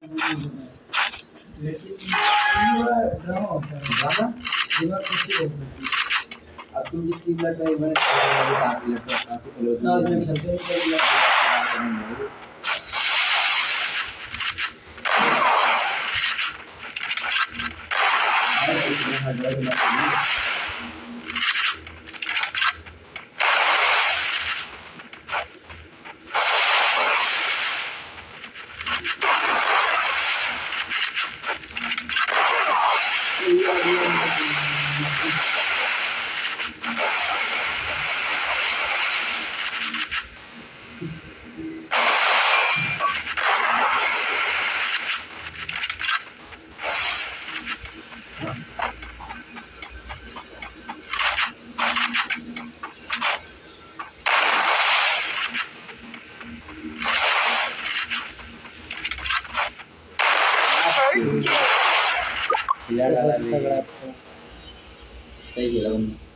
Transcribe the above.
लेकिन ड्रामा होता है, ड्रामा दिमाग खुशी हो सकती है। अब तुम जिस चीज लग रही है ताश में खेलते हैं First, सही खेला तुमने।